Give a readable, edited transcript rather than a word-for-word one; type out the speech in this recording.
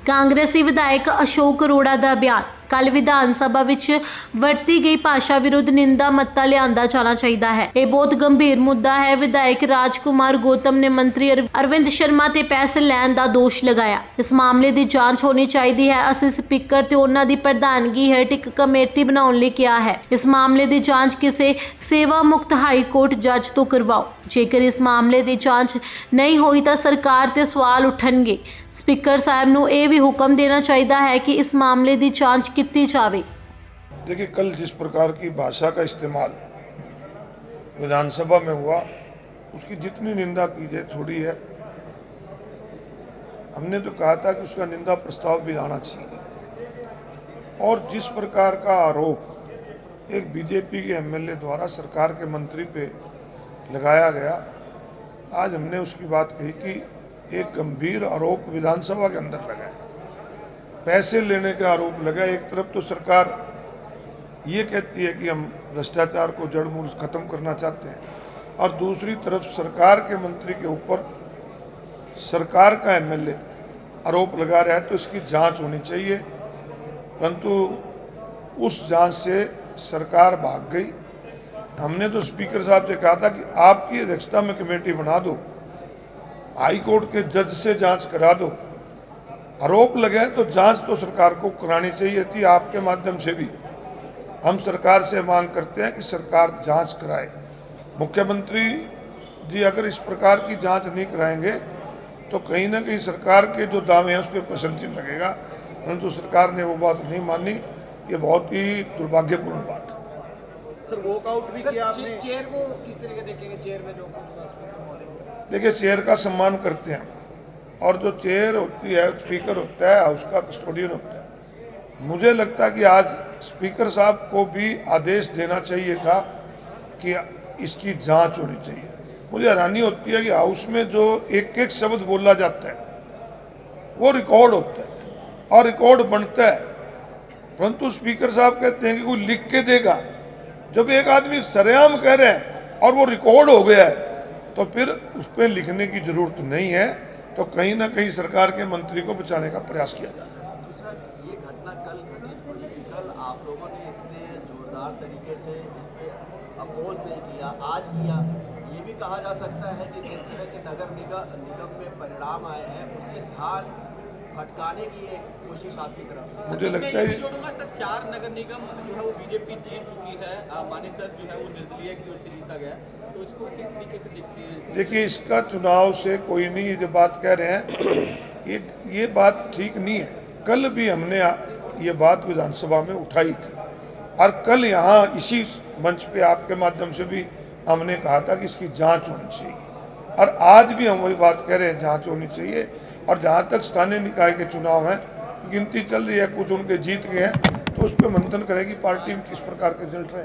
ਕਾਂਗਰਸੀ ਵਿਧਾਇਕ ਅਸ਼ੋਕ ਅਰੋੜਾ ਦਾ ਬਿਆਨ। ਕੱਲ ਵਿਧਾਨ ਸਭਾ ਵਿੱਚ ਵਰਤੀ ਗਈ ਭਾਸ਼ਾ ਵਿਰੁੱਧ ਨਿੰਦਾ ਮੱਤਾ ਲਿਆਂਦਾ ਜਾਣਾ ਚਾਹੀਦਾ ਹੈ। ਇਹ ਬਹੁਤ ਗੰਭੀਰ ਮੁੱਦਾ ਹੈ। ਵਿਧਾਇਕ ਰਾਜਕੁਮਾਰ ਗੌਤਮ ਨੇ ਮੰਤਰੀ ਅਰਵਿੰਦ ਸ਼ਰਮਾ ਤੇ ਪੈਸੇ ਲੈਣ ਦਾ ਦੋਸ਼ ਲਗਾਇਆ। ਇਸ ਮਾਮਲੇ ਦੀ ਜਾਂਚ ਹੋਣੀ ਚਾਹੀਦੀ ਹੈ। ਅਸੀਂ ਸਪੀਕਰ ਤੇ ਉਹਨਾਂ ਦੀ ਪ੍ਰਧਾਨਗੀ ਹੇਠ ਇੱਕ ਕਮੇਟੀ ਬਣਾਉਣ ਲਈ ਕਿਹਾ ਹੈ। ਇਸ ਮਾਮਲੇ ਦੀ ਜਾਂਚ ਕਿਸੇ ਸੇਵਾ ਮੁਕਤ ਹਾਈ ਕੋਰਟ ਜੱਜ ਤੋਂ ਕਰਵਾਓ। ਜੇਕਰ ਇਸ ਮਾਮਲੇ ਦੀ ਜਾਂਚ ਨਹੀਂ ਹੋਈ ਤਾਂ ਸਰਕਾਰ ਤੇ ਸਵਾਲ ਉੱਠਣਗੇ। स्पीकर साहब ਨੂੰ ਇਹ ਵੀ ਹੁਕਮ देना चाहिए है कि इस मामले की जांच की जाए। देखिए, कल जिस प्रकार की भाषा का इस्तेमाल विधानसभा में हुआ उसकी जितनी निंदा की जाए थोड़ी है। हमने तो कहा था कि उसका निंदा प्रस्ताव भी आना चाहिए। और जिस प्रकार का आरोप एक बीजेपी के एमएलए द्वारा सरकार के मंत्री पे लगाया गया, आज हमने उसकी बात कही कि एक गंभीर आरोप विधानसभा के अंदर लगा है। पैसे लेने का आरोप लगा। एक तरफ तो सरकार ये कहती है कि हम भ्रष्टाचार को जड़ मूल खत्म करना चाहते हैं, और दूसरी तरफ सरकार के मंत्री के ऊपर सरकार का एमएलए आरोप लगा रहा है। तो इसकी जांच होनी चाहिए, परंतु उस जांच से सरकार भाग गई। हमने तो स्पीकर साहब से कहा था कि आपकी अध्यक्षता में कमेटी बना दो, हाई कोर्ट के जज से जांच करा दो। आरोप लगे तो जांच तो सरकार को करानी चाहिए थी। आपके माध्यम से भी हम सरकार से मांग करते हैं कि सरकार जांच कराए। मुख्यमंत्री जी अगर इस प्रकार की जांच नहीं कराएंगे तो कहीं ना कहीं सरकार के जो दावे हैं उस पर प्रश्न चिन्ह लगेगा, परंतु सरकार ने वो बात नहीं मानी। ये बहुत ही दुर्भाग्यपूर्ण बात है। सर, वॉकआउट भी किया आपने। चेयर को किस तरीके देखेंगे? चेयर में जो देखिए, चेयर का सम्मान करते हैं, और जो चेयर होती है, स्पीकर होता है, हाउस का कस्टोडियन होता है। मुझे लगता है कि आज स्पीकर साहब को भी आदेश देना चाहिए था कि इसकी जांच होनी चाहिए। मुझे हैरानी होती है कि हाउस में जो एक एक शब्द बोला जाता है वो रिकॉर्ड होता है और रिकॉर्ड बनता है, परंतु स्पीकर साहब कहते हैं कि कोई लिख के देगा। जब एक आदमी सरेआम कह रहे हैं और वो रिकॉर्ड हो गया है तो फिर उस पर लिखने की जरूरत नहीं है। तो कहीं ना कहीं सरकार के मंत्री को बचाने का प्रयास किया जा रहा है। दूसरा, ये घटना कल घटित हुई। कल आप लोगों ने इतने जोरदार तरीके से इस पर अपोज नहीं किया, आज किया। ये भी कहा जा सकता है कि जिस तरह के नगर निगम में परिणाम आए हैं उससे ध्यान भटकाने की एक कोशिश आपकी तरफ से। मुझे लगता है जोड़ूंगा सर, 4 नगर निगम जो है वो बीजेपी जीत चुकी है। माने सर जो है वो निर्दलीय की ओर से जीता गया, तो इसको किस तरीके से देखते हैं? देखिए, इसका चुनाव से कोई नहीं, ये जो बात कह रहे हैं ये बात ठीक नहीं है। कल भी हमने ये बात विधानसभा में उठाई थी, और कल यहाँ इसी मंच पे आपके माध्यम से भी हमने कहा था कि इसकी जांच होनी चाहिए, और आज भी हम वही बात कह रहे हैं, जांच होनी चाहिए। और जहाँ तक स्थानीय निकाय के चुनाव हैं, गिनती चल रही है, कुछ उनके जीत गए हैं, तो उस पर मंथन करेगी पार्टी में किस प्रकार के रिजल्ट रहे।